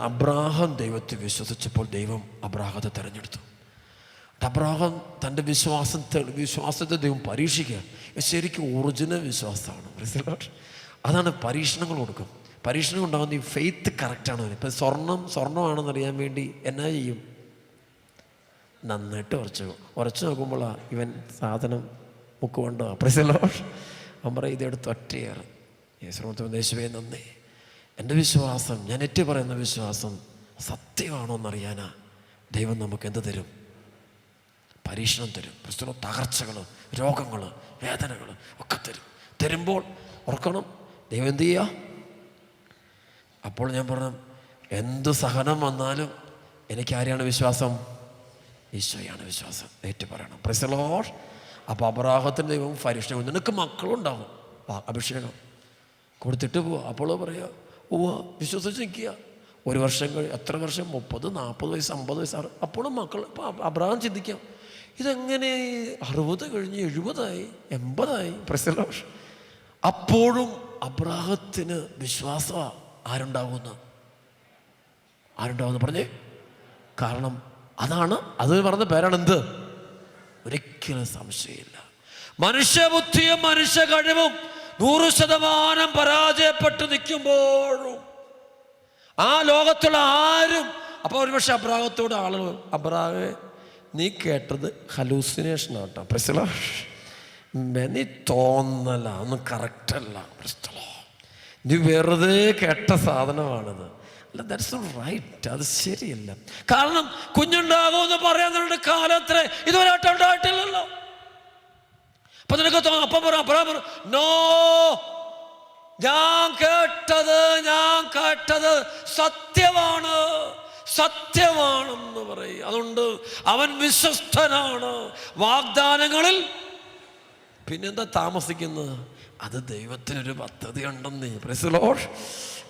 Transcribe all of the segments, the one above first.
Abraham ദൈവത്തെ വിശ്വസിച്ചപ്പോൾ ദൈവം അബ്രാഹത്തെ തിരഞ്ഞെടുത്തു. അബ്രാഹാം തൻ്റെ വിശ്വാസത്തെ ദൈവം പരീക്ഷിക്കുക. ശരിക്കും ഒറിജിനൽ വിശ്വാസമാണ്. അതാണ് പരീക്ഷണങ്ങൾ കൊടുക്കും. പരീക്ഷണം ഉണ്ടാകുന്ന ഈ ഫെയ്ത്ത് കറക്റ്റാണ്. ഇപ്പം സ്വർണ്ണമാണെന്നറിയാൻ വേണ്ടി എന്നാ ചെയ്യും? നന്നായിട്ട് ഉറച്ചു നോക്കുമ്പോഴാണ് ഇവൻ സാധനം മുക്കുകൊണ്ടോ പ്രസിലോ അവൻ പറയും ഇതെടുത്ത് ഒറ്റയേറെ. യേശുവേ നന്ദി, എൻ്റെ വിശ്വാസം, ഞാൻ ഏറ്റു പറയുന്ന വിശ്വാസം സത്യമാണോ എന്നറിയാനാ ദൈവം നമുക്ക് എന്ത് തരും? പരീക്ഷണം തരും. ക്രിസ്തുവിന് തകർച്ചകൾ, രോഗങ്ങൾ, വേദനകൾ ഒക്കെ തരുമ്പോൾ ഓർക്കണം ദൈവം എന്ത് ചെയ്യുക? അപ്പോൾ ഞാൻ പറഞ്ഞു, എന്ത് സഹനം വന്നാലും എനിക്ക് ആരെയാണ് വിശ്വാസം? ഈശോയാണ് വിശ്വാസം. ഏറ്റു പറയണം. Price the Lord. അപ്പോൾ അബ്രാഹത്തിൻ്റെ ദൈവം പരീക്ഷണം, നിനക്ക് മക്കളുണ്ടാകും, അഭിഷേകം കൊടുത്തിട്ട് പോവുക. അപ്പോൾ പറയുക വിശ്വസിച്ച് നിൽക്കുക. ഒരു വർഷം എത്ര വർഷം? 30, 40 വയസ്സ്, 50 വയസ്സ്. അപ്പോഴും മക്കൾ. ഇപ്പോൾ അബ്രാഹം ചിന്തിക്കാം, ഇതെങ്ങനെ 60 കഴിഞ്ഞ് 70ആയി 80ആയി? Praise the lord. അപ്പോഴും അബ്രാഹത്തിന് വിശ്വാസമാണ്. ആരുണ്ടാവുമെന്ന് പറഞ്ഞേ. കാരണം അതാണ്, അത് പറഞ്ഞ പേരാണ് എന്ത്? ഒരിക്കലും സംശയമില്ല. മനുഷ്യബുദ്ധിയും മനുഷ്യ കഴിവും 100% പരാജയപ്പെട്ട് നിൽക്കുമ്പോഴും ആ ലോകത്തുള്ള ആരും, അപ്പോൾ ഒരുപക്ഷെ അബ്രാഹത്തോട് ആളുകൾ, അബ്രാഹേ നീ കേട്ടത് ഹലൂസിനേഷൻ ആട്ടോ, പ്രശ്ന നീ തോന്നല, ഒന്നും കറക്റ്റല്ല, നീ വെറുതെ കേട്ട സാധനമാണിത്. അല്ല, ദാറ്റ്സ് റൈറ്റ്, അത് ശരിയല്ല. കാരണം കുഞ്ഞുണ്ടാകുമെന്ന് പറയാനുള്ള കാലത്ര ഇതുവരെ ഉണ്ടായിട്ടില്ലല്ലോ. അപ്പൊ നിനക്ക് തോന്നും, അപ്പം പറ നോ, ഞാൻ കേട്ടത് സത്യമാണെന്ന് പറയും. അതുകൊണ്ട് അവൻ വിശ്വസ്തനാണ്. വാഗ്ദാനങ്ങളിൽ പിന്നെന്താ താമസിക്കുന്നത്? അത് ദൈവത്തിനൊരു പദ്ധതി ഉണ്ടെന്നേ. Price the Lord.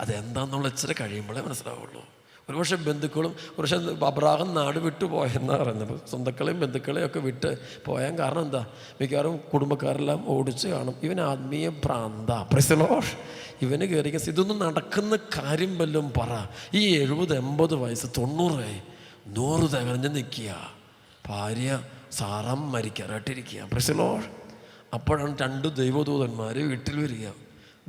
അതെന്താന്നുള്ള ഇച്ചിരി കഴിയുമ്പോഴേ മനസ്സിലാവുള്ളൂ. ഒരുപക്ഷെ ബന്ധുക്കളും, ഒരുപക്ഷെ അബ്രാഹം നാട് വിട്ടു പോയെന്നാണ് പറയുന്നത്. സ്വന്തക്കളെയും ബന്ധുക്കളെയും ഒക്കെ വിട്ട് പോയാൽ കാരണം എന്താ? മിക്കവാറും കുടുംബക്കാരെല്ലാം ഓടിച്ച് കാണും. ഇവൻ ആത്മീയ ഭ്രാന്ത. Price the Lord. ഇവന് കയറി ഇതൊന്നും നടക്കുന്ന കാര്യം വല്ലതും പറ. ഈ 70, 80 വയസ്സ്, 90, 100 തികഞ്ഞ് നിൽക്കുക. ഭാര്യ സാറാം മരിക്കാറായിട്ടിരിക്കുക. Praise the lord. അപ്പോഴാണ് 2 ദൈവദൂതന്മാർ വീട്ടിൽ വരിക.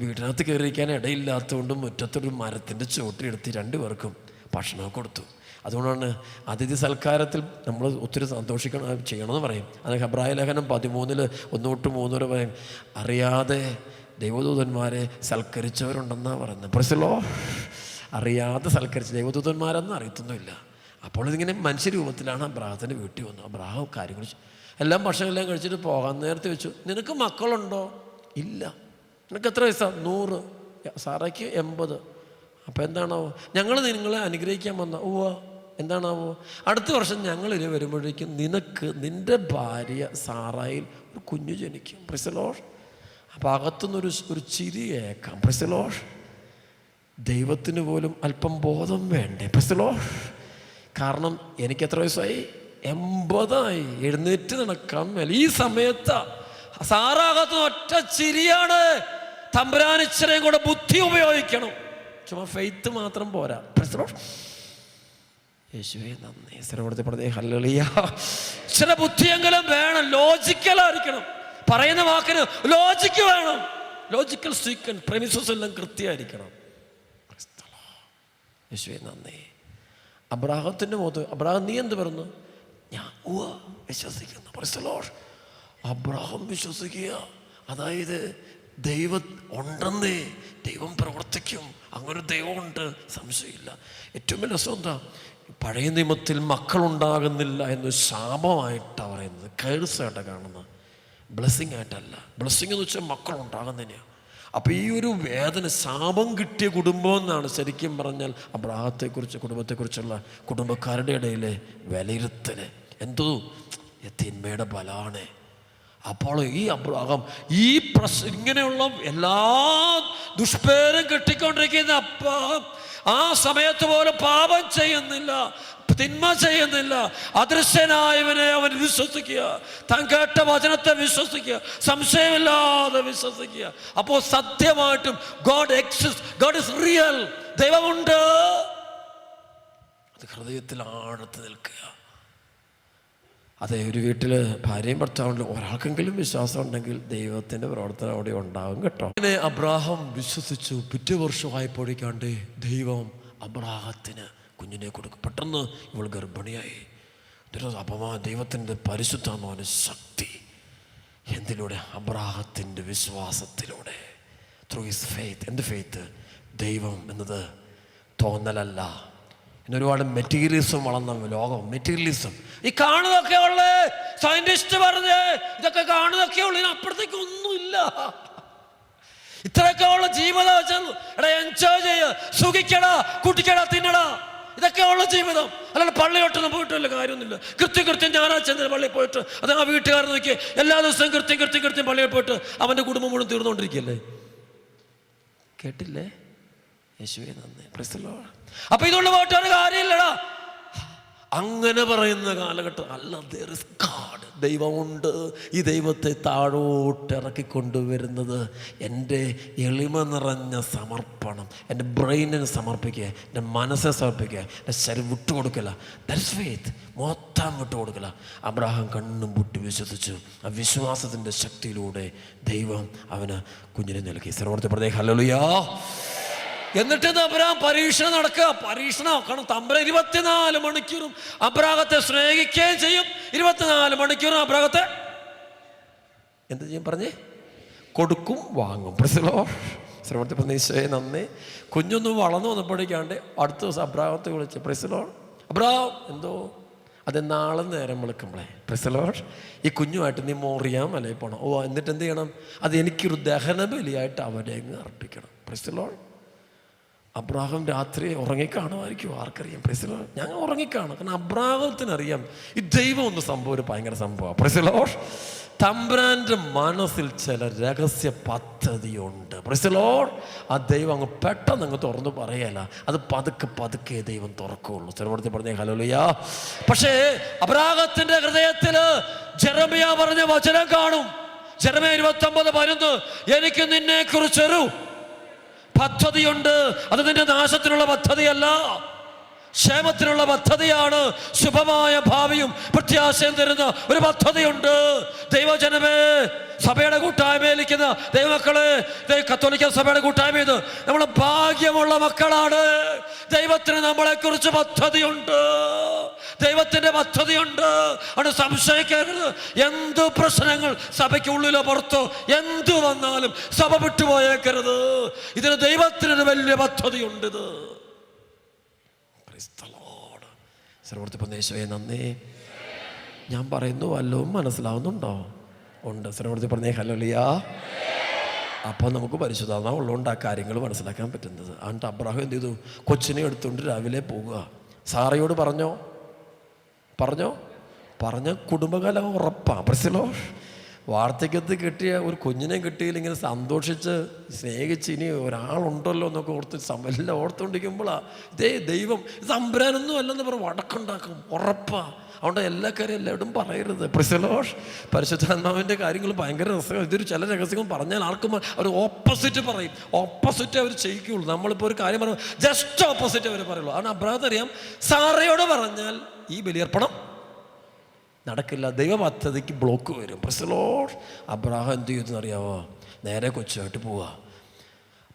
വീട്ടിനകത്ത് കയറിയിരിക്കാൻ ഇടയില്ലാത്തതുകൊണ്ട് മുറ്റത്തൊരു മരത്തിൻ്റെ ചോട്ടിലെടുത്ത് 2 പേർക്കും ഭക്ഷണം കൊടുത്തു. അതുകൊണ്ടാണ് അതിഥി സൽക്കാരത്തിൽ നമ്മൾ ഒത്തിരി ചെയ്യണമെന്ന് പറയും. അത് ഹെബ്രായ ലേഖനം 13 1-3 വരെ പറയും, അറിയാതെ ദൈവദൂതന്മാരെ സൽക്കരിച്ചവരുണ്ടെന്നാണ് പറയുന്നത്. പ്രൈസ് അറിയാതെ സൽക്കരിച്ച ദൈവദൂതന്മാരെന്ന് അറിയത്തൊന്നുമില്ല. അപ്പോൾ ഇതിങ്ങനെ മനുഷ്യരൂപത്തിലാണ് അബ്രാഹത്തിൻ്റെ വീട്ടിൽ വന്നത്. അബ്രാഹം കാര്യങ്ങൾ എല്ലാം ഭക്ഷണമെല്ലാം കഴിച്ചിട്ട് പോകാൻ നേരത്തെ വെച്ചു, നിനക്ക് മക്കളുണ്ടോ? ഇല്ല. നിനക്ക് എത്ര വയസ്സാണ്? 100. സാറയ്ക്ക് 80. അപ്പോൾ എന്താണാവോ? ഞങ്ങൾ നിങ്ങളെ അനുഗ്രഹിക്കാൻ വന്ന. എന്താണാവോ? അടുത്ത വർഷം ഞങ്ങൾ ഇനി വരുമ്പോഴേക്കും നിൻ്റെ ഭാര്യ സാറായിൽ ഒരു കുഞ്ഞു ജനിക്കും. Price the Lord. അപ്പോൾ അകത്തുനിന്നൊരു ചിരി കേൾക്കാം. Price the Lord. ദൈവത്തിന് പോലും അല്പം ബോധം വേണ്ടേ? Price the Lord. കാരണം എനിക്ക് എത്ര വയസ്സായി? 80ആയി. എഴുന്നേറ്റ് നടക്കാൻ മേല. ഈ സമയത്ത് സാറാകത്ത് ഒറ്റ ചിരിയാണ്. തമ്പുരാൻ ഇച്ചിരയും കൂടെ ബുദ്ധി ഉപയോഗിക്കണം. ചുമ്മാ ഫെയ്ത്ത് മാത്രം പോരാ. യേശുവേ നന്ദി. സ്ഥലപ്പെടുത്തി ഹല്ലേലൂയ. ചില ബുദ്ധിയെങ്കിലും വേണം. ലോജിക്കലായിരിക്കണം. പറയുന്ന വാക്കിന് ലോജിക്ക് വേണം. ലോജിക്കൽ സീക്വൻസ്, പ്രെമിസസ് എല്ലാം കൃത്യമായിരിക്കണം. യേശുവേ നന്ദി. അബ്രാഹത്തിൻ്റെ മുഖത്ത് അബ്രാഹം നീ എന്ത് പറഞ്ഞു? ഞാൻ വിശ്വസിക്കുന്നു. Price the Lord. അബ്രാഹം വിശ്വസിക്കുക. അതായത് ദൈവം ഉണ്ടെന്നേ, ദൈവം പ്രവർത്തിക്കും. അങ്ങനെ ദൈവമുണ്ട്, സംശയമില്ല. ഏറ്റവും വലിയ രസം എന്താ? പഴയ നിയമത്തിൽ മക്കളുണ്ടാകുന്നില്ല എന്ന് ശാപമായിട്ടാണ് പറയുന്നത്. കേഴ്സായിട്ടാണ് കാണുന്നത്, ബ്ലെസ്സിങ് ആയിട്ടല്ല. ബ്ലെസ്സിങ് എന്ന് വെച്ചാൽ മക്കളുണ്ടാകുന്നതിനെയാണ്. അപ്പോൾ ഈ ഒരു വേദന, ശാപം കിട്ടിയ കുടുംബം എന്നാണ് ശരിക്കും പറഞ്ഞാൽ അബ്രാഹത്തെക്കുറിച്ച്, കുടുംബത്തെക്കുറിച്ചുള്ള കുടുംബക്കാരുടെ ഇടയിലെ വിലയിരുത്തൽ. എന്തോ തിന്മയുടെ ബലാണ്. അപ്പോൾ ഈ അബ്രാഹം ഇങ്ങനെയുള്ള എല്ലാ ദുഷ്പേരും കെട്ടിക്കൊണ്ടിരിക്കുന്ന അബ്രാഹം ആ സമയത്ത് പോലും പാപം ചെയ്യുന്നില്ല, തിന്മ ചെയ്യുന്നില്ല. അദൃശ്യനായവനെ അവൻ വിശ്വസിക്കുക. താൻ കേട്ട വചനത്തെ വിശ്വസിക്കുക, സംശയമില്ലാതെ വിശ്വസിക്കുക. അപ്പോൾ സത്യമായിട്ടും God exist, God is real. ദൈവമുണ്ട്. ഹൃദയത്തിൽ ആഴത്ത് നിൽക്കുക. അതെ, ഒരു വീട്ടിൽ ഭാര്യയും ഭർത്താവുണ്ട്, ഒരാൾക്കെങ്കിലും വിശ്വാസം ഉണ്ടെങ്കിൽ ദൈവത്തിൻ്റെ പ്രവർത്തനം അവിടെ ഉണ്ടാകും കേട്ടോ. അങ്ങനെ അബ്രാഹാം വിശ്വസിച്ചു. പിറ്റേ വർഷമായപ്പോഴേക്കാണ്ട് ദൈവം അബ്രാഹത്തിന് കുഞ്ഞിനെ കൊടുക്കും. പെട്ടെന്ന് ഇവൾ ഗർഭിണിയായി. ദൈവത്തിൻ്റെ പരിശുദ്ധാത്മാവിൻ്റെ ശക്തി എന്തിലൂടെ? അബ്രാഹത്തിൻ്റെ വിശ്വാസത്തിലൂടെ. Through his faith. എന്ത് ഫെയ്ത്ത്? ദൈവം എന്നത് തോന്നലല്ല. ഇന്നൊരുപാട് മെറ്റീരിയലിസം വളർന്ന ലോകം. മെറ്റീരിയലിസം, ഈ കാണുന്നതൊക്കെ ഉള്ളേ, സയന്റിസ്റ്റ് പറഞ്ഞ് ഇതൊക്കെ കാണുന്നതൊക്കെ ഉള്ളു, ഇതിനപ്പുറത്തേക്ക് ഒന്നുമില്ല. ഇത്രയൊക്കെ ഉള്ള ജീവിതം വെച്ചാൽ എടാ എൻജോയ് ചെയ്യ, സുഖിക്കടാ, കുട്ടിക്കടാ, തിന്നടാ, ഇതൊക്കെ ഉള്ള ജീവിതം. അല്ലാണ്ട് പള്ളിയോട്ടൊന്നും പോയിട്ട് വല്ല കാര്യമൊന്നുമില്ല. കൃത്യം ഞായറാഴ്ച പള്ളിയിൽ പോയിട്ട് അത് ആ വീട്ടുകാരൻ നോക്കി എല്ലാ ദിവസവും കൃത്യം പള്ളിയിൽ പോയിട്ട് അവൻ്റെ കുടുംബം മുഴുവൻ തീർന്നുകൊണ്ടിരിക്കുകയല്ലേ. കേട്ടില്ലേ? യേശുവേ നന്ദി. Price the Lord. അപ്പൊ ഇതുകൊണ്ട് പോയിട്ട് ഒരു കാര്യമില്ലടാ അങ്ങനെ പറയുന്ന കാലഘട്ടം അല്ല. there is God. ദൈവമുണ്ട്. ഈ ദൈവത്തെ താഴോട്ട് ഇറക്കിക്കൊണ്ടുവരുന്നത് എൻ്റെ എളിമ നിറഞ്ഞ സമർപ്പണം. എൻ്റെ ബ്രെയിനിന് സമർപ്പിക്കുക, എൻ്റെ മനസ്സെ സമർപ്പിക്കുക, എൻ്റെ ശരീരം വിട്ടുകൊടുക്കില്ല. That's faith. മൊത്തം വിട്ടുകൊടുക്കില്ല. അബ്രാഹാം കണ്ണും പൂട്ടി വിശ്വസിച്ചു. ആ വിശ്വാസത്തിൻ്റെ ശക്തിയിലൂടെ ദൈവം അവന് കുഞ്ഞിനെ നൽകി. സർവ്വത്തെ പ്രത്യേക ഹല്ലേലൂയ. എന്നിട്ട് അബ്രാഹാം പരീക്ഷണം നടക്കുക. പരീക്ഷണം കാരണം തമ്പുരാൻ 24 മണിക്കൂറും അബ്രാഹത്തെ സ്നേഹിക്കുകയും ചെയ്യും. 24 മണിക്കൂറും അബ്രാഹത്തെ എന്ത് ചെയ്യും പറഞ്ഞേ? കൊടുക്കും, വാങ്ങും. ശ്രമത്തിൽ പ്രതീക്ഷയെ നന്ദി. കുഞ്ഞൊന്ന് വളർന്നു വന്നപ്പോഴേക്കാണ്ട് അടുത്ത ദിവസം അബ്രാഹത്തെ വിളിച്ച് പ്രൈസ് അബ്രാഹം എന്തോ അത് നാളെ നേരം വിളിക്കുമ്പോളേ ഈ കുഞ്ഞുമായിട്ട് നീ മോറിയാൻ മലയിൽ പോകണം. എന്നിട്ട് എന്ത് ചെയ്യണം? അത് എനിക്കൊരു ദഹന ബലിയായിട്ട് അവനെ അങ്ങ് അർപ്പിക്കണം. പ്രൈസ് അബ്രാഹം രാത്രി ഉറങ്ങിക്കാണുമായിരിക്കും, ആർക്കറിയാം. Price the Lord. ഞങ്ങൾ ഉറങ്ങിക്കാണും. കാരണം അബ്രാഹത്തിനറിയാം ഈ ദൈവം ഒന്ന് സംഭവം ഒരു ഭയങ്കര സംഭവമാണ്. Price the Lord. തമ്പുരാൻ്റെ മനസ്സിൽ ചില രഹസ്യ പദ്ധതിയുണ്ട്. Price the lord. ആ ദൈവം അങ്ങ് പെട്ടെന്ന് അങ്ങ് തുറന്നു പറയല, അത് പതുക്കെ ദൈവം തുറക്കുള്ളൂ. ചെറുപ്പത്തിൽ പറഞ്ഞ ഹല്ലേലൂയ. പക്ഷേ അബ്രാഹത്തിന്റെ ഹൃദയത്തിൽ ജെറമ്യാ പറഞ്ഞ വചനം കാണും. ജെറമ്യാ 29:11 എനിക്ക് നിന്നെ കുറിച്ചൊരു പദ്ധതിയുണ്ട്, അത് നിന്റെ നാശത്തിനുള്ള പദ്ധതിയല്ല, ക്ഷേമത്തിനുള്ള പദ്ധതിയാണ്. ശുഭമായ ഭാവിയും പ്രത്യാശയും തരുന്ന ഒരു പദ്ധതിയുണ്ട്. ദൈവജനമേ, സഭയുടെ കൂട്ടായ്മയിലിരിക്കുന്ന ദൈവമക്കളെ, കത്തോലിക്ക സഭയുടെ കൂട്ടായ്മ ഇത് നമ്മൾ ഭാഗ്യമുള്ള മക്കളാണ്. ദൈവത്തിന് നമ്മളെ കുറിച്ച് പദ്ധതിയുണ്ട്. ദൈവത്തിന്റെ പദ്ധതിയുണ്ട്. അത് സംശയിക്കരുത്. എന്ത് പ്രശ്നങ്ങൾ സഭയ്ക്കുള്ളിലോ പുറത്തോ എന്തു വന്നാലും സഭ വിട്ടുപോയേക്കരുത്. ഇതിന് ദൈവത്തിനൊരു വലിയ പദ്ധതിയുണ്ട്. ഇത് സർവ്വത്തെ നന്ദി. ഞാൻ പറയുന്നു വല്ലതും മനസ്സിലാവുന്നുണ്ടോ? ഉണ്ട്. സർവ്വത്തെ പറഞ്ഞേ ഹല്ലേലൂയ. അപ്പോൾ നമുക്ക് പരിശുദ്ധാത്മാവ് ഉള്ളതുകൊണ്ട് ആ കാര്യങ്ങൾ മനസ്സിലാക്കാൻ പറ്റുന്നത്. എന്നിട്ട് അബ്രാഹാം എന്ത് ചെയ്തു? കൊച്ചിനെ എടുത്തുകൊണ്ട് രാവിലെ പോവുക. സാറയോട് പറഞ്ഞോ കുടുംബകാലം ഉറപ്പാ. പ്രശ്നോ വാർദ്ധക്യത്തിൽ കിട്ടിയ ഒരു കുഞ്ഞിനെ കിട്ടിയില്ലെങ്കിൽ സന്തോഷിച്ച് സ്നേഹിച്ച് ഇനി ഒരാളുണ്ടല്ലോ എന്നൊക്കെ എല്ലാം ഓർത്തുകൊണ്ടിരിക്കുമ്പോഴാണ് ദൈവം തമ്പുരാനൊന്നും അല്ലെന്ന് പറഞ്ഞ് വടക്കുണ്ടാക്കും. ഉറപ്പാ. അതുകൊണ്ട് എല്ലാ കാര്യം എല്ലാവരും പറയരുത്. പ്രിസലോഷ് പരിശുദ്ധാത്മാവിൻ്റെ കാര്യങ്ങൾ ഭയങ്കര രസമാണ്. ഇതൊരു ചില രഹസ്യങ്ങൾ പറഞ്ഞാൽ ആർക്കും അവർ ഓപ്പോസിറ്റ് പറയും. ഓപ്പോസിറ്റ് അവർ ചെയ്യിക്കുള്ളൂ. നമ്മളിപ്പോൾ ഒരു കാര്യം പറയുമ്പോൾ ജസ്റ്റ് ഓപ്പോസിറ്റ് അവർ പറയുള്ളൂ. കാരണം അബ്രാഹം അറിയാം, സാറയോട് പറഞ്ഞാൽ ഈ ബലിയർപ്പണം നടക്കില്ല, ദൈവ പദ്ധതിക്ക് ബ്ലോക്ക് വരും. പ്രിസലോഷ് അബ്രാഹം എന്ത് ചെയ്തെന്നറിയാവോ? നേരെ കൊച്ചുമായിട്ട്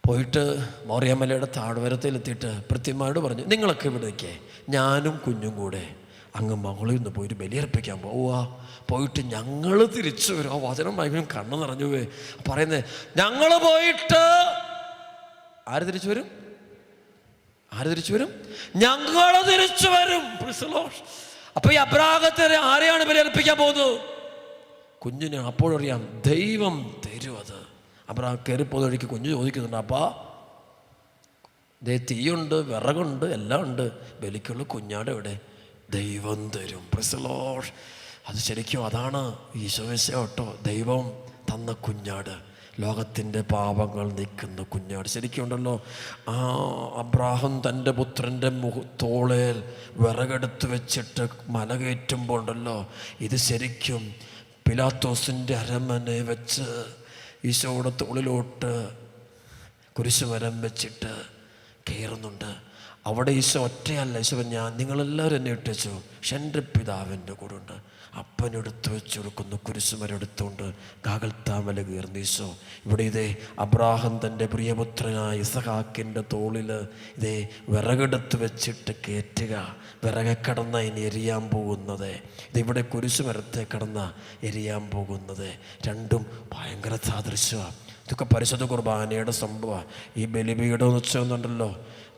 പോയിട്ട് മോറിയാമലയുടെ താഴ്വരത്തിലെത്തിയിട്ട് ഭൃത്യന്മാരോട് പറഞ്ഞു, നിങ്ങളൊക്കെ ഇവിടേക്ക് ഞാനും കുഞ്ഞും കൂടെ അങ്ങ് മകളിൽ നിന്ന് പോയിട്ട് ബലിയർപ്പിക്കാൻ പോയിട്ട് ഞങ്ങൾ തിരിച്ചു വരും. ആ വചനം ഭയങ്കര കണ്ണ് നിറഞ്ഞു പോയി പറയുന്നത്. ഞങ്ങൾ പോയിട്ട് ആര് തിരിച്ചു വരും? ഞങ്ങൾ തിരിച്ചു വരും. അപ്പൊ ഈ അബ്രാഹത്തെ ആരെയാണ് ബലിയർപ്പിക്കാൻ പോകുന്നത്? കുഞ്ഞിന്. അപ്പോഴറിയാം ദൈവം തരും അത്. അബ്രാഹം കയറിപ്പോകുന്ന കുഞ്ഞ് ചോദിക്കുന്നുണ്ട്, അപ്പാ തീയുണ്ട്, വിറകുണ്ട്, എല്ലാം ഉണ്ട്, ബലിക്കുള്ള കുഞ്ഞാട് എവിടെ? ദൈവം തരും. പ്രിസലോഷ് അത് ശരിക്കും അതാണ് ഈശോമിശിഹാ കേട്ടോ. ദൈവം തന്ന കുഞ്ഞാട്, ലോകത്തിൻ്റെ പാപങ്ങൾ നീക്കുന്ന കുഞ്ഞാട്. ശരിക്കും ഉണ്ടല്ലോ, ആ അബ്രാഹം തൻ്റെ പുത്രൻ്റെ തോളേൽ വിറകെടുത്ത് വെച്ചിട്ട് മല കയറ്റുമ്പോൾ ഉണ്ടല്ലോ, ഇത് ശരിക്കും പിലാത്തോസിൻ്റെ അരമനെ വെച്ച് ഈശോയുടെ തോളിലോട്ട് കുരിശുമരം വെച്ചിട്ട് കയറുന്നുണ്ട്. അവിടെ ഈശോ ഒറ്റയല്ല. ഈശോ നിങ്ങളെല്ലാവരും എന്നെ ഇട്ടു, പക്ഷെ എൻ്റെ പിതാവിൻ്റെ കൂടെ ഉണ്ട്. അപ്പനെടുത്ത് വെച്ച് കൊടുക്കുന്നു, കുരിശുമരെടുത്തുകൊണ്ട് ഗാഗൽത്താമല കയറുന്നു ഈശോ. ഇവിടെ ഇതേ അബ്രാഹം തൻ്റെ പ്രിയപുത്രനായ ഇസഹാക്കിൻ്റെ തോളിൽ ഇതേ വിറകെടുത്ത് വെച്ചിട്ട് കയറ്റുക. വിറകെ കിടന്ന ഇനി എരിയാൻ പോകുന്നത്, ഇതിവിടെ കുരിശുമരത്തെ കിടന്ന എരിയാൻ പോകുന്നത്. രണ്ടും ഭയങ്കര സാദൃശ്യമാണ്. ഇതൊക്കെ പരിശുദ്ധ കുർബാനയുടെ സംഭവമാണ്. ഈ ബലിപീഠം എന്ന് വെച്ചൊന്നുണ്ടല്ലോ,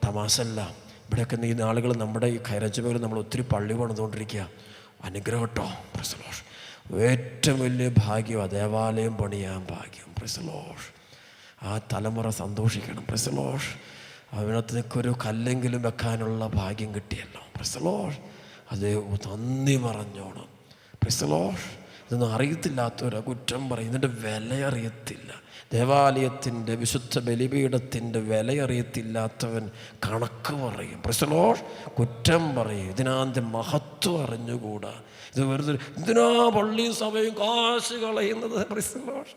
തമാശല്ല. ഇവിടെയൊക്കെ ഈ നാളുകൾ നമ്മുടെ ഈ ഖൈറജബയിൽ നമ്മൾ ഒത്തിരി പള്ളി പണിതുകൊണ്ടിരിക്കുക. അനുഗ്രഹം കേട്ടോ. Praise the lord. ഏറ്റവും വലിയ ഭാഗ്യമാണ് ദേവാലയം പണിയാൻ ഭാഗ്യം. Praise the lord. ആ തലമുറ സന്തോഷിക്കണം. Praise the lord. അതിനകത്തേക്കൊരു കല്ലെങ്കിലും വെക്കാനുള്ള ഭാഗ്യം കിട്ടിയല്ലോ. Praise the lord. അത് നന്ദി പറഞ്ഞോണം. Price the Lord. ഇതൊന്നും അറിയത്തില്ലാത്തവരാ കുറ്റം പറയും. ഇതിൻ്റെ വില അറിയത്തില്ല. ദേവാലയത്തിൻ്റെ വിശുദ്ധ ബലിപീഠത്തിൻ്റെ വില അറിയത്തില്ലാത്തവൻ കണക്ക് പറയും. Price the Lord. കുറ്റം പറയും. ഇതിനാൻ്റെ മഹത്വം അറിഞ്ഞുകൂടാ. ഇത് വെറുതെ ഇതിനാ പള്ളിയും സഭയും കാശ് കളയുന്നത്. Price the Lord.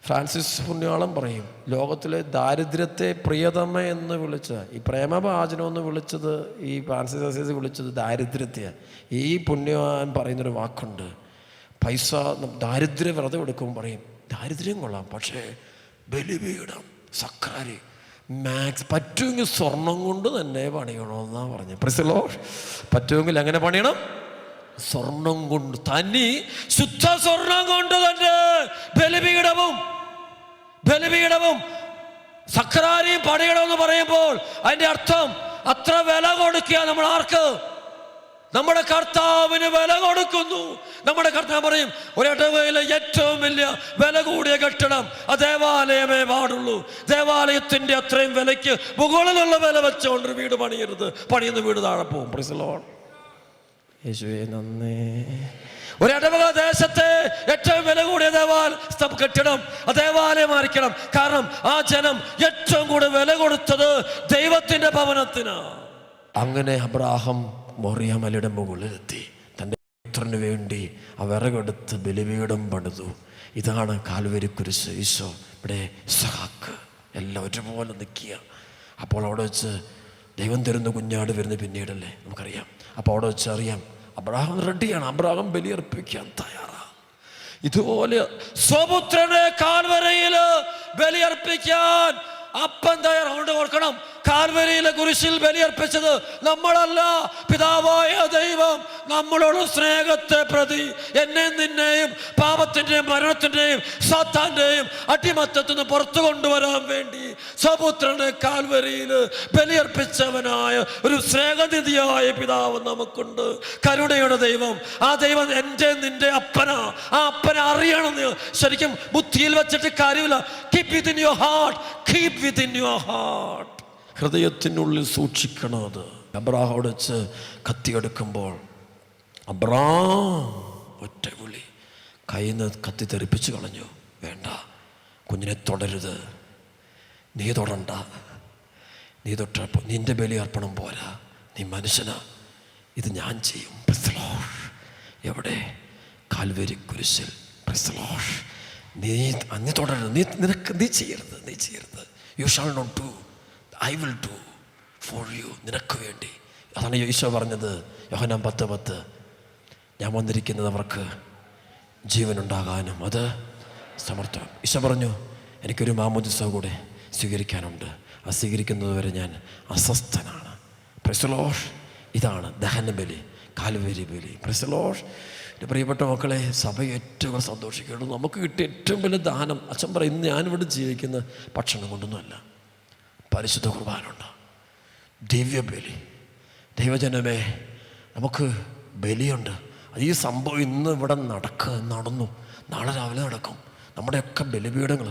ഫ്രാൻസിസ് പുണ്യാളം പറയും, ലോകത്തിലെ ദാരിദ്ര്യത്തെ പ്രിയതമ എന്ന് വിളിച്ച, ഈ പ്രേമഭാചനം എന്ന് വിളിച്ചത്, ഈ ഫ്രാൻസിസ് അസീസി വിളിച്ചത് ദാരിദ്ര്യത്തെയാണ്. ഈ പുണ്യവാൻ പറയുന്നൊരു വാക്കുണ്ട്, പൈസ ദാരിദ്ര്യ വ്രതം എടുക്കുമ്പോൾ പറയും ദാരിദ്ര്യം കൊള്ളാം, പക്ഷേ ബലിപീഠം സക്രാരി പറ്റുമെങ്കിൽ സ്വർണം കൊണ്ട് തന്നെ പണിയണമെന്നാണ് പറഞ്ഞത്. Price the Lord. പറ്റുമെങ്കിൽ എങ്ങനെ പണിയണം? സ്വർണം കൊണ്ട്, തനി ശുദ്ധ സ്വർണം കൊണ്ട് തന്നെ ബലിപീഠവും സക്രാരിയും പണിയണമെന്ന് പറയുമ്പോൾ അതിൻ്റെ അർത്ഥം അത്ര വില കൊടുക്കുക. നമ്മൾ ആർക്ക്? നമ്മുടെ കർത്താവിന് വില കൊടുക്കുന്നു. നമ്മുടെ കർത്താവ് പറയും, ഒരിടവയിലെ ഏറ്റവും വലിയ വില കൂടിയ കെട്ടിടം ആ ദേവാലയമേ പാടുള്ളൂ. ദേവാലയത്തിൻ്റെ അത്രയും വിലയ്ക്ക് മുകളിലുള്ള വില വെച്ചുകൊണ്ട് വീട് പണിയരുത്. പണിയുന്ന വീട് താഴെ പോകും. Price the Lord. യേശുവേ നന്ദി. ഒരിടവക ദേശത്തെ ഏറ്റവും വില കൂടിയ കെട്ടിടം ആ ദേവാലയമായിരിക്കണം. കാരണം ആ ജനം ഏറ്റവും കൂടുതൽ വില കൊടുത്തത് ദൈവത്തിൻ്റെ ഭവനത്തിനാണ്. അങ്ങനെ അബ്രാഹാം മോറിയ മലയുടെ മുകളിലെത്തി തൻ്റെ പുത്രന് വേണ്ടി ആ വിറകെടുത്ത് ബലിപീഠം പണിതു. ഇതാണ് കാൽവരി കുരിശ്. ഈശോ ഇവിടെ ഇസഹാക്ക് എല്ലാം ഒരുപോലെ നിൽക്കുക. അപ്പോൾ അവിടെ വെച്ച് ദൈവം തരുന്ന കുഞ്ഞാട് വരുന്ന പിന്നീടല്ലേ നമുക്കറിയാം. അപ്പോൾ അവിടെ വെച്ച് അറിയാം അബ്രാഹാം റെഡിയാണ്. അബ്രാഹാം ബലിയർപ്പിക്കാൻ തയ്യാറാണ്. ഇതുപോലെ സ്വപുത്രനെ കാൽവരയിൽ ബലിയർപ്പിക്കാൻ അപ്പൻ തയ്യാറുണ്ട്. ഓർക്കണം, കാൽവരിയിലെ കുരിശിൽ ബലിയർപ്പിച്ചത് നമ്മളല്ല, പിതാവായ ദൈവം നമ്മളോട് സ്നേഹത്തെ പ്രതി എന്നെയും നിന്നെയും പാപത്തിൻ്റെയും മരണത്തിൻ്റെയും സാത്താൻ്റെയും അടിമത്തത്തിൽ നിന്ന് പുറത്തു കൊണ്ടുവരാൻ വേണ്ടി സ്വപുത്രനെ കാൽവരിയിൽ ബലിയർപ്പിച്ചവനായ ഒരു സ്നേഹനിധിയായ പിതാവ് നമുക്കുണ്ട്. കരുണയുടെ ദൈവം. ആ ദൈവം എൻ്റെ നിന്റെ അപ്പനാ. ആ അപ്പനെ അറിയണമെന്ന് ശരിക്കും ബുദ്ധിയിൽ വെച്ചിട്ട് കാര്യമില്ല. Keep within your heart. Keep within your heart. ഹൃദയത്തിനുള്ളിൽ സൂക്ഷിക്കണം. അത് അബ്രാഹോട് വെച്ച് കത്തിയെടുക്കുമ്പോൾ അബ്രാം ഒറ്റ വിളി, കയ്യിൽ നിന്ന് കത്തി തെറിപ്പിച്ച് കളഞ്ഞു. വേണ്ട, കുഞ്ഞിനെ തൊടരുത്, നീ തൊടണ്ട. നീ തൊട്ടപ്പോൾ നിന്റെ ബലി അർപ്പണം പോരാ, നീ മനുഷ്യനാ, ഇത് ഞാൻ ചെയ്യും. എവിടെ? കാൽവരി കുരിശിൽ. നീ തുടരുത്, നീ ചെയ്യരുത്. You shall not do, I will do for you. നിനക്ക് വേണ്ടി. അതാണ് ഈശോ പറഞ്ഞത് യോഹന്നാൻ 10:10. ഞാൻ വന്നിരിക്കുന്നത് അവർക്ക് ജീവനുണ്ടാകാനും അത് സമർത്ഥം. ഈശോ പറഞ്ഞു, എനിക്കൊരു മാമോദിസ കൂടെ സ്വീകരിക്കാനുണ്ട്. അത് സ്വീകരിക്കുന്നത് വരെ ഞാൻ അസ്വസ്ഥനാണ്. Price the Lord. ഇതാണ് ദഹനബലി, കാൽവരി ബലി. Price the Lord. എൻ്റെ പ്രിയപ്പെട്ട മക്കളെ, സഭ ഏറ്റവും സന്തോഷിക്കണം. നമുക്ക് കിട്ടിയ ഏറ്റവും വലിയ ദാനം, അച്ഛൻ പറയും, ഇന്ന് ഞാനിവിടെ ജീവിക്കുന്ന ഭക്ഷണം കൊണ്ടൊന്നുമല്ല, പരിശുദ്ധ കുർബാനുണ്ട്, ദിവ്യബലി. ദൈവജനമേ, നമുക്ക് ബലിയുണ്ട്. ഈ സംഭവം ഇന്ന് ഇവിടെ നടന്നു, നാളെ രാവിലെ നടക്കും. നമ്മുടെയൊക്കെ ബലിപീഠങ്ങൾ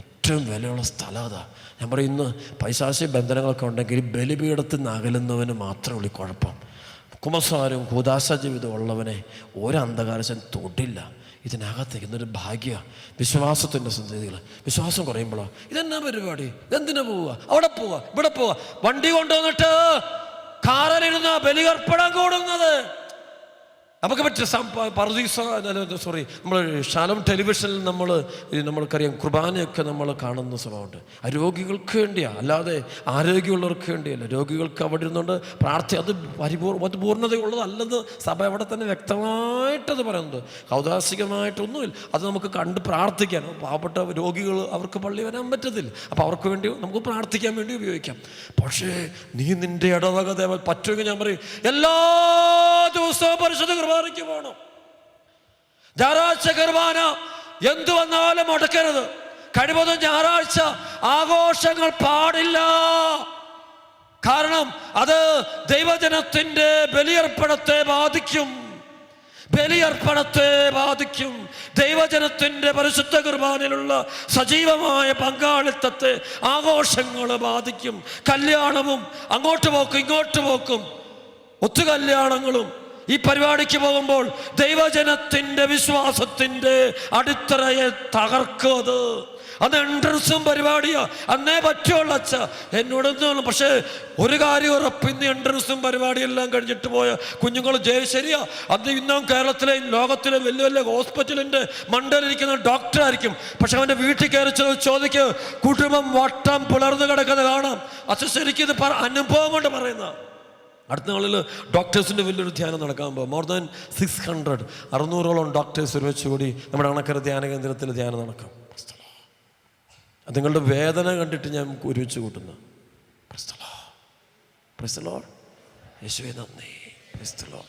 ഏറ്റവും വിലയുള്ള സ്ഥലം അതാ. ഞാൻ പറയും, ഇന്ന് പൈശാചിക ബന്ധനങ്ങളൊക്കെ ഉണ്ടെങ്കിൽ ബലിപീഠത്തിൽ നിന്ന് അകലുന്നവന് മാത്രമേ ഉള്ളൂ കുഴപ്പം. കുമ്പസാരവും കൂദാശ ജീവിതം ഉള്ളവനെ ഒരു അന്ധകാരശൻ തൊടില്ല. ഇതിനകത്തേക്ക് ഇന്നൊരു ഭാഗ്യ വിശ്വാസത്തിൻ്റെ സന്ധികൾ. വിശ്വാസം കുറയുമ്പോഴോ ഇതെന്നാ പരിപാടി, ഇതെന്തിനാ പോവുക, അവിടെ പോവുക, ഇവിടെ പോവുക, വണ്ടി കൊണ്ടുവന്നിട്ട് കാറിലിരുന്ന ബലികർപ്പണം കൂടുന്നത്. നമുക്ക് പറ്റിയ നമ്മൾ ഷാലോം ടെലിവിഷനിൽ നമ്മൾക്കറിയാം കുർബാനയൊക്കെ നമ്മൾ കാണുന്ന സമയമുണ്ട്. ആ രോഗികൾക്ക് വേണ്ടിയാണ്, അല്ലാതെ ആരോഗ്യമുള്ളവർക്ക് വേണ്ടിയല്ല. രോഗികൾക്ക് അവിടെ ഇരുന്നുകൊണ്ട് അത് പൂർണ്ണതയുള്ളതല്ലെന്ന് സഭ അവിടെ തന്നെ വ്യക്തമായിട്ടത് പറയുന്നുണ്ട്. കൗതാസികമായിട്ടൊന്നുമില്ല, അത് നമുക്ക് കണ്ട് പ്രാർത്ഥിക്കാൻ. പാവപ്പെട്ട രോഗികൾ, അവർക്ക് പള്ളി വരാൻ പറ്റത്തില്ല, അപ്പോൾ അവർക്ക് വേണ്ടി നമുക്ക് പ്രാർത്ഥിക്കാൻ വേണ്ടി ഉപയോഗിക്കാം. പക്ഷേ നീ നിന്റെ ഇടവക പറ്റുമെങ്കിൽ ഞാൻ പറയും, എല്ലാ ദിവസവും പരിശുദ്ധ കുർബാനയ്ക്ക് പോകണം. ഞായറാഴ്ച കുർബാന എന്തു വന്നാലും മുടക്കരുത്. കഴിവതും ഞായറാഴ്ച ആഘോഷങ്ങൾ പാടില്ല. കാരണം അത് ദൈവജനത്തിന്റെ ബലിയർപ്പണത്തെ ബാധിക്കും. ദൈവജനത്തിന്റെ പരിശുദ്ധ കുർബാനയിലുള്ള സജീവമായ പങ്കാളിത്തത്തെ ആഘോഷങ്ങൾ ബാധിക്കും. കല്യാണവും അങ്ങോട്ട് പോക്കും ഇങ്ങോട്ട് പോക്കും, ഒത്തുകല്യാണങ്ങളും ഈ പരിപാടിക്ക് പോകുമ്പോൾ ദൈവജനത്തിന്റെ വിശ്വാസത്തിന്റെ അടിത്തറയെ തകർക്കും. അത് എൻട്രൻസും പരിപാടിയാ, അന്നേ പറ്റുള്ളൂ അച്ഛ എന്നോടൊന്നും. പക്ഷേ ഒരു കാര്യം ഉറപ്പ്, ഇന്ന് എൻട്രൻസും പരിപാടിയെല്ലാം കഴിഞ്ഞിട്ട് പോയ കുഞ്ഞുങ്ങൾ ശരിയാ, അത് ഇന്നും കേരളത്തിലെയും ലോകത്തിലെ വലിയ വലിയ ഹോസ്പിറ്റലിന്റെ മണ്ടലിരിക്കുന്ന ഡോക്ടറായിരിക്കും. പക്ഷെ അവന്റെ വീട്ടിൽ കയറി ചോദിക്കുക, കുടുംബം വട്ടം പുലർന്നു കിടക്കുന്നത് കാണാം. അച്ഛൻ ശരിക്കും ഇത് അനുഭവം കൊണ്ട് പറയുന്ന. അടുത്ത നാളിൽ ഡോക്ടേഴ്സിൻ്റെ വലിയൊരു ധ്യാനം നടക്കാൻ പോകും. മോർ ദാൻ 600 ഡോക്ടേഴ്സ് ഒരുമിച്ച് കൂടി നമ്മുടെ അണക്കര ധ്യാന കേന്ദ്രത്തിൽ ധ്യാനം നടക്കും. അത് നിങ്ങളുടെ വേദന കണ്ടിട്ട് ഞാൻ ഒരുമിച്ച് കൂട്ടുന്നു. യേശുവേ നന്ദി,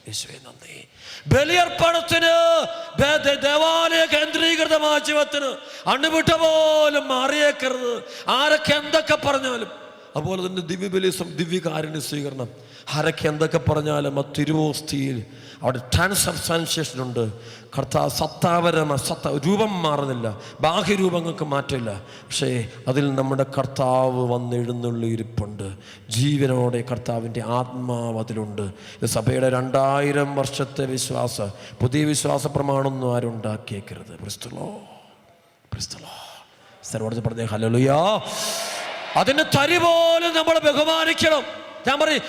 യേശുവേ നന്ദി. ബലിയർപ്പണത്തിന്, ദേവാലയ കേന്ദ്രീകൃതമായ ജീവിതത്തിന് അണുവിട്ട പോലും മാറിയേക്കരുത്. ആരൊക്കെ എന്തൊക്കെ പറഞ്ഞാലും. അതുപോലെ തന്നെ ദിവ്യകാരുണ്യ സ്വീകരണം, ആരൊക്കെ എന്തൊക്കെ പറഞ്ഞാലും ആ തിരുവോസ്തിയിൽ അവിടെ ട്രാൻസ്സബ്സ്റ്റാൻഷിയേഷൻ ഉണ്ട്. കർത്താവ് രൂപം മാറുന്നില്ല, ബാഹ്യരൂപങ്ങൾക്ക് മാറ്റമില്ല. പക്ഷേ അതിൽ നമ്മുടെ കർത്താവ് വന്ന് എഴുന്നള്ളിയിരിപ്പുണ്ട്. ജീവനോടെ കർത്താവിൻ്റെ ആത്മാവ് അതിലുണ്ട്. ഇത് സഭയുടെ 2000 വർഷത്തെ പുതിയ വിശ്വാസ പ്രമാണമൊന്നും ആരും ഉണ്ടാക്കിയേക്കരുത്. സർവോടത്ത് പറഞ്ഞേ ഹല്ലേലൂയ. അതിൻ്റെ തരി പോലും നമ്മൾ ബഹുമാനിക്കണം. ഞാൻ പറയും,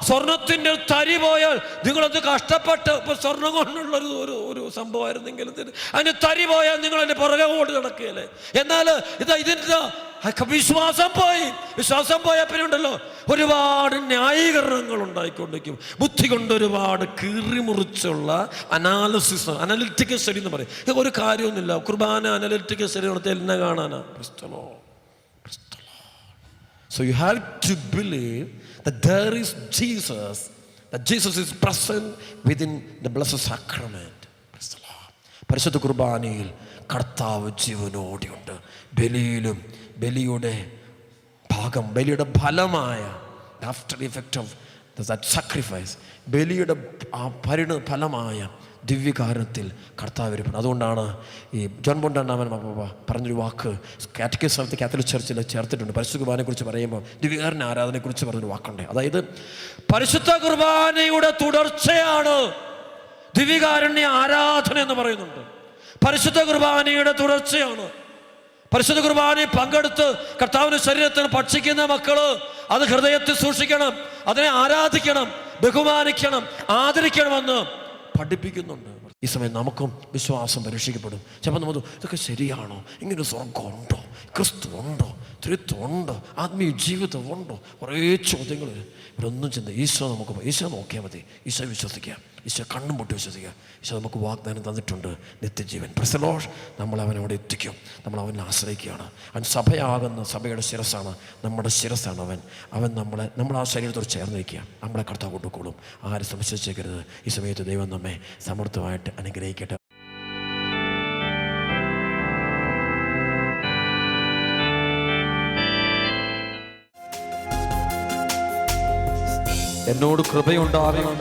സ്വർണത്തിന്റെ തരി പോയാൽ നിങ്ങളത് കഷ്ടപ്പെട്ട് ഇപ്പൊ സ്വർണം കൊണ്ടുള്ളൊരു ഒരു സംഭവമായിരുന്നെങ്കിൽ അതിന് തരി പോയാൽ നിങ്ങൾ അതിന്റെ പുറകെ ഓടി നടക്കുകയല്ലേ. എന്നാൽ ഇതിന്റെ വിശ്വാസം പോയാൽ പിന്നെ ഉണ്ടല്ലോ ഒരുപാട് ന്യായീകരണങ്ങൾ ഉണ്ടായിക്കൊണ്ടിരിക്കും. ബുദ്ധി കൊണ്ട് ഒരുപാട് കീറിമുറിച്ചുള്ള അനലിറ്റിക്കൽ സ്റ്റഡി എന്ന് പറയും. ഒരു കാര്യമൊന്നുമില്ല. കുർബാന അനലിറ്റിക്കൽ സ്റ്റഡി നടത്തിയാൽ എന്നെ കാണാനാ. So you have to believe that there is Jesus, that Jesus is present within the blessed sacrament. പരിശുദ്ധ കുർബാനയിൽ കർത്താവ് ജീവനോടെയുണ്ട്. ബലിയുടെ ഫലമായ after effect of that sacrifice, ബലിയുടെ ഫലമായ ദിവ്യകാരണത്തിൽ കർത്താവ് വരും. അതുകൊണ്ടാണ് ഈ ജോൺ ബോണ്ടാമൻ പറഞ്ഞൊരു വാക്ക് കാത്തലിക് ചർച്ചിൽ ചേർത്തിട്ടുണ്ട്. പരിശുദ്ധ കുർബാനയെക്കുറിച്ച് പറയുമ്പോൾ ദിവ്യകാരുണ്യ ആരാധനയെക്കുറിച്ച് പറഞ്ഞൊരു വാക്കുണ്ട്. അതായത് പരിശുദ്ധ കുർബാനയുടെ തുടർച്ചയാണ് ദിവ്യകാരുണ്യ ആരാധന എന്ന് പറയുന്നുണ്ട്. പരിശുദ്ധ കുർബാനയുടെ തുടർച്ചയാണ്. പരിശുദ്ധ കുർബാനയിൽ പങ്കെടുത്ത് കർത്താവിന്റെ ശരീരത്തിന് ഭക്ഷിക്കുന്ന മക്കള് അത് ഹൃദയത്തിൽ സൂക്ഷിക്കണം, അതിനെ ആരാധിക്കണം, ബഹുമാനിക്കണം, ആദരിക്കണമെന്ന് പഠിപ്പിക്കുന്നുണ്ട്. ഈ സമയം നമുക്കും വിശ്വാസം പരീക്ഷിക്കപ്പെടും. ചിലപ്പോൾ നമുക്ക് ഇതൊക്കെ ശരിയാണോ, ഇങ്ങനെ സ്വർഗമുണ്ടോ, ക്രിസ്തു ഉണ്ടോ, ത്രിത്വം ഉണ്ടോ, ആത്മീയ ജീവിതം ഉണ്ടോ, കുറേ ചോദ്യങ്ങൾ. ഇവരൊന്നും ഈശോ നോക്കിയാൽ മതി. ഈശോ വിശ്വസിക്കുക, ഈശോ കണ്ണും പൊട്ടി വിശ്വസിക്കുക. ഈശോ നമുക്ക് വാഗ്ദാനം തന്നിട്ടുണ്ട്, നിത്യജീവൻ. Price the Lord. നമ്മൾ അവനോട് എത്തിക്കും, നമ്മൾ അവനെ ആശ്രയിക്കുകയാണ്. അവൻ സഭയുടെ ശിരസ്സാണ്, നമ്മുടെ ശിരസ്സാണ് അവൻ നമ്മൾ ആ ശരീരത്തോട് ചേർന്നിരിക്കുക. നമ്മളെ കർത്താവ് കൊണ്ടുകൊള്ളും. ആരും സംശയിച്ചേക്കരുത്. ഈ സമയത്ത് ദൈവം നമ്മെ സമൃദ്ധമായിട്ട് അനുഗ്രഹിക്കട്ടെ. എന്നോട് കൃപയുണ്ടാകണം.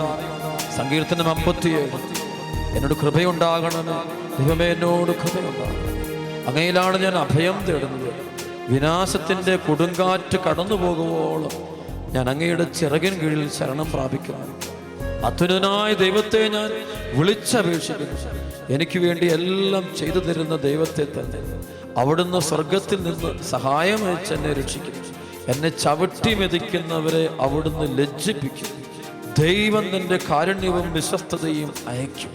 സങ്കീർത്തനം 57. എന്നോട് കൃപയുണ്ടാകണം. ദൈവമേ, എന്നോട് കൃപയുണ്ടാകണം. അങ്ങയിലാണ് ഞാൻ അഭയം തേടുന്നത്. വിനാശത്തിൻ്റെ കൊടുങ്കാറ്റ് കടന്നു പോകുവോളം ഞാൻ അങ്ങയുടെ ചിറകിൻ കീഴിൽ ശരണം പ്രാപിക്കുന്നു. അത്യുന്നതനായ ദൈവത്തെ ഞാൻ വിളിച്ചപേക്ഷിക്കുന്നു. എനിക്ക് വേണ്ടി എല്ലാം ചെയ്തു തരുന്ന ദൈവത്തെ തന്നെ. അവിടുന്ന് സ്വർഗത്തിൽ നിന്ന് സഹായം അയച്ച് എന്നെ രക്ഷിക്കും. എന്നെ ചവിട്ടി മെതിക്കുന്നവരെ അവിടുന്ന് ലജ്ജിപ്പിക്കും. ദൈവം നിന്റെ കാരുണ്യവും വിശ്വസ്തതയും അയക്കും.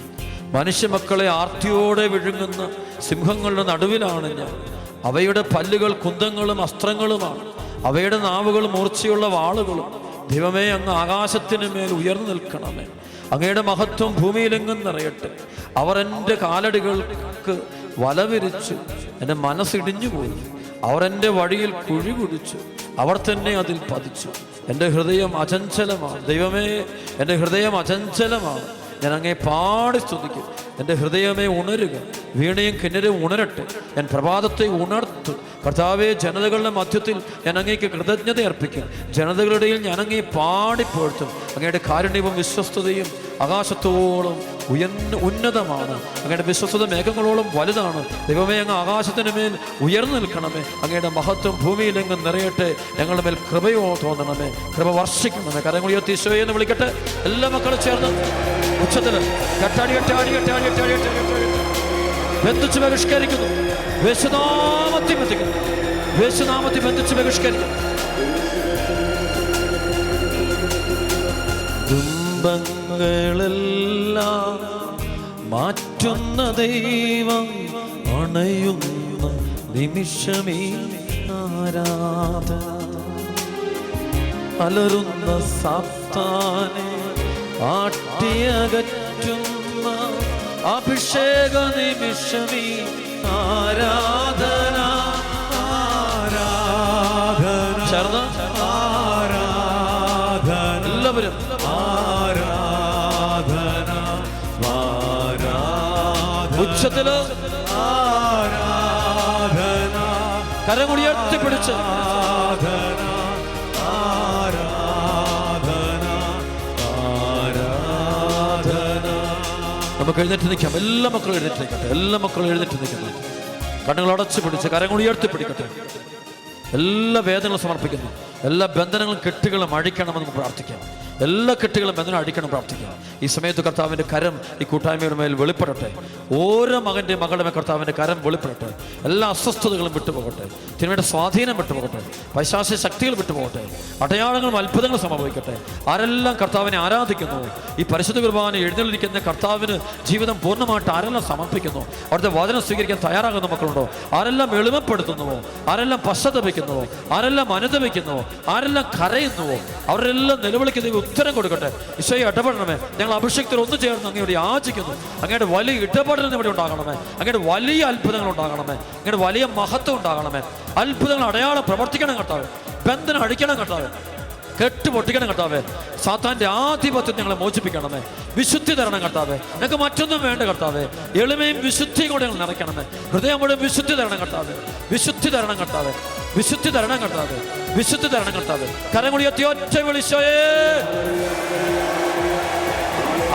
മനുഷ്യമക്കളെ ആർത്തിയോടെ വിഴുങ്ങുന്ന സിംഹങ്ങളുടെ നടുവിലാണ് ഞാൻ. അവയുടെ പല്ലുകൾ കുന്തങ്ങളും അസ്ത്രങ്ങളുമാണ്, അവയുടെ നാവുകൾ മൂർച്ചയുള്ള വാളുകളും. ദൈവമേ, അങ്ങ് ആകാശത്തിന് മേൽ ഉയർന്നു നിൽക്കണമേ. അങ്ങയുടെ മഹത്വം ഭൂമിയിലെങ്ങും നിറയട്ടെ. അവർ എൻ്റെ കാലടികൾക്ക് വല വിരിച്ചു, എൻ്റെ മനസ്സിടിഞ്ഞുപോയി. അവർ എൻ്റെ വഴിയിൽ കുഴി കുഴിച്ചു, അവർ തന്നെ അതിൽ പതിച്ചു. എൻ്റെ ഹൃദയം അചഞ്ചലമാണ്. ദൈവമേ, എൻ്റെ ഹൃദയം അചഞ്ചലമാണ്. ഞാൻ അങ്ങേ പാടി സ്തുതിക്കും. എൻ്റെ ഹൃദയമേ ഉണരുക, വീണയും കിന്നരവും ഉണരട്ടെ. ഞാൻ പ്രഭാതത്തെ ഉണർത്തും. കർത്താവേ, ജനതകളുടെ മധ്യത്തിൽ ഞാൻ അങ്ങേക്ക് കൃതജ്ഞത അർപ്പിക്കും. ജനതകളുടെ ഞാൻ അങ്ങേ പാടിപ്പോഴ്ത്തും. അങ്ങയുടെ കാരുണ്യവും വിശ്വസ്തതയും ആകാശത്തോളം ഉന്നതമാണ്. അങ്ങയുടെ വിശ്വസ്തത മേഘങ്ങളോളം വലുതാണ്. ദൈവമേ, അങ്ങ് ആകാശത്തിന് മേൽ ഉയർന്നു നിൽക്കണമേ. അങ്ങയുടെ മഹത്വം ഭൂമിയിലെങ്ങും നിറയട്ടെ. ഞങ്ങളുടെ മേൽ കൃപയോ തോന്നണമേ, കൃപ വർഷിക്കണമേ. കരങ്ങൾ ഉയർത്തി ഈശോയെ എന്ന് വിളിക്കട്ടെ. എല്ലാ മക്കളും ചേർന്ന് ഉച്ചത്തിൽ ബന്ധിച്ച് ബഹിഷ്കരിക്കുന്നു. യേശുനാമത്തിൽ ബന്ധിക്കുന്നു. യേശുനാമത്തിൽ ബന്ധിച്ച് ബഹിഷ്കരിക്കുന്നു. തുമ്പങ്ങളെല്ലാം മാറ്റുന്ന ദൈവം അണയുന്ന നിമിഷമേ ആരാധന. അലറുന്ന സാത്താനെ ആട്ടിയകറ്റുന്ന അഭിഷേക നിമിഷമേ ആരാധന. ആരാധന ചേർന്ന് ആരാധന എല്ലാവരും ആരാധന. ഉച്ചത്തില് ആരാധന. കരങ്ങൾ ഉയർത്തിപ്പിടിച്ച് ആരാധന. നമുക്ക് എഴുന്നേറ്റ് നിൽക്കാം. എല്ലാ മക്കളും എഴുന്നേറ്റ് നിൽക്കട്ടെ. എല്ലാ മക്കളും എഴുന്നേറ്റ് നിൽക്കുന്നു. കണ്ണുകൾ അടച്ചു പിടിച്ച് കരങ്ങൾ ഉയർത്തിപ്പിടിക്കട്ടെ. എല്ലാ വേദനകളും സമർപ്പിക്കുന്നു. എല്ലാ ബന്ധനങ്ങളും കെട്ടുകളും അഴിക്കണമെന്ന് നമുക്ക് പ്രാർത്ഥിക്കാം. എല്ലാ കെട്ടുകളും ബന്ധനം അഴിക്കണം പ്രാർത്ഥിക്കാം. ഈ സമയത്ത് കർത്താവിൻ്റെ കരം ഈ കൂട്ടായ്മയുടെ മേൽ വെളിപ്പെടട്ടെ. ഓരോ മകൻ്റെ മകളുടെ മേൽ കർത്താവിൻ്റെ കരം വെളിപ്പെടട്ടെ. എല്ലാ അസ്വസ്ഥതകളും വിട്ടുപോകട്ടെ. തിന്മയുടെ സ്വാധീനം വിട്ടുപോകട്ടെ. പൈശാചിക ശക്തികൾ വിട്ടുപോകട്ടെ. അടയാളങ്ങളും അത്ഭുതങ്ങളും സംഭവിക്കട്ടെ. ആരെല്ലാം കർത്താവിനെ ആരാധിക്കുന്നു, ഈ പരിശുദ്ധ കുർബാന എഴുന്നള്ളിരിക്കുന്ന കർത്താവിന് ജീവിതം പൂർണ്ണമായിട്ട് ആരെല്ലാം സമർപ്പിക്കുന്നു, അവിടുത്തെ വചനം സ്വീകരിക്കാൻ തയ്യാറാകുന്ന മക്കളുണ്ടോ, ആരെല്ലാം എളിമപ്പെടുത്തുന്നുവോ, ആരെല്ലാം പശ്ചാത്തപിക്കുന്നുവോ, ആരെല്ലാം അനുതപിക്കുന്നുവോ, ആരെല്ലാം കരയുന്നുവോ, അവരെല്ലാം നിലവിളിക്കുന്ന ഉത്തരം കൊടുക്കട്ടെ. ഈശോയെ ഇടപെടണമേ. ഞങ്ങൾ അഭിഷേകത്തിൽ ഒന്നു ചേർന്ന് അങ്ങയോട് യാചിക്കുന്നു. അങ്ങയുടെ വലിയ ഇടപെടൽ ഇവിടെ ഉണ്ടാകണമേ. അങ്ങയുടെ വലിയ അത്ഭുതങ്ങൾ ഉണ്ടാകണമേ. അങ്ങയുടെ വലിയ മഹത്വം ഉണ്ടാകണമേ. അത്ഭുതങ്ങൾ അടയാളം പ്രവർത്തിക്കണം കർത്താവേ. ബന്ധനം അടിക്കണം കർത്താവേ. കെട്ടുപൊട്ടിക്കണം കർത്താവേ. സാത്താന്റെ ആധിപത്യം ഞങ്ങളെ മോചിപ്പിക്കണമേ. വിശുദ്ധി തരണം കർത്താവേ. ഞങ്ങൾക്ക് മറ്റൊന്നും വേണ്ട കർത്താവേ. എളിമയും വിശുദ്ധിയും കൂടെ ഞങ്ങൾ നിറയ്ക്കണമേ. ഹൃദയം കൂടെ വിശുദ്ധി തരണം കർത്താവേ. വിശുദ്ധി തരണം കർത്താവേ. വിശുദ്ധി തരണം കർത്താവേ. വിശുദ്ധി തരണം കർത്താവേ. കരങ്ങൾ ഉയർത്തി ഒറ്റ വിളിച്ചോയേ.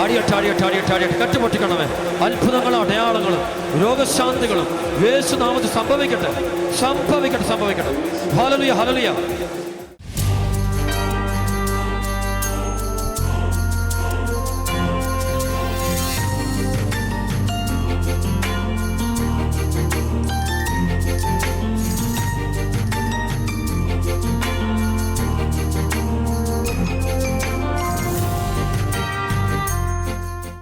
ആടിയട്ടാടിയട്ടാടിയട്ടാടിയട്ട് കെട്ടുപൊട്ടിക്കണമേ. അത്ഭുതങ്ങളും അടയാളങ്ങളും രോഗശാന്തികളും യേശുനാമത്തിൽ സംഭവിക്കട്ടെ. സംഭവിക്കട്ടെ. സംഭവിക്കട്ടെ. ഹല്ലേലൂയ. ഹല്ലേലൂയ.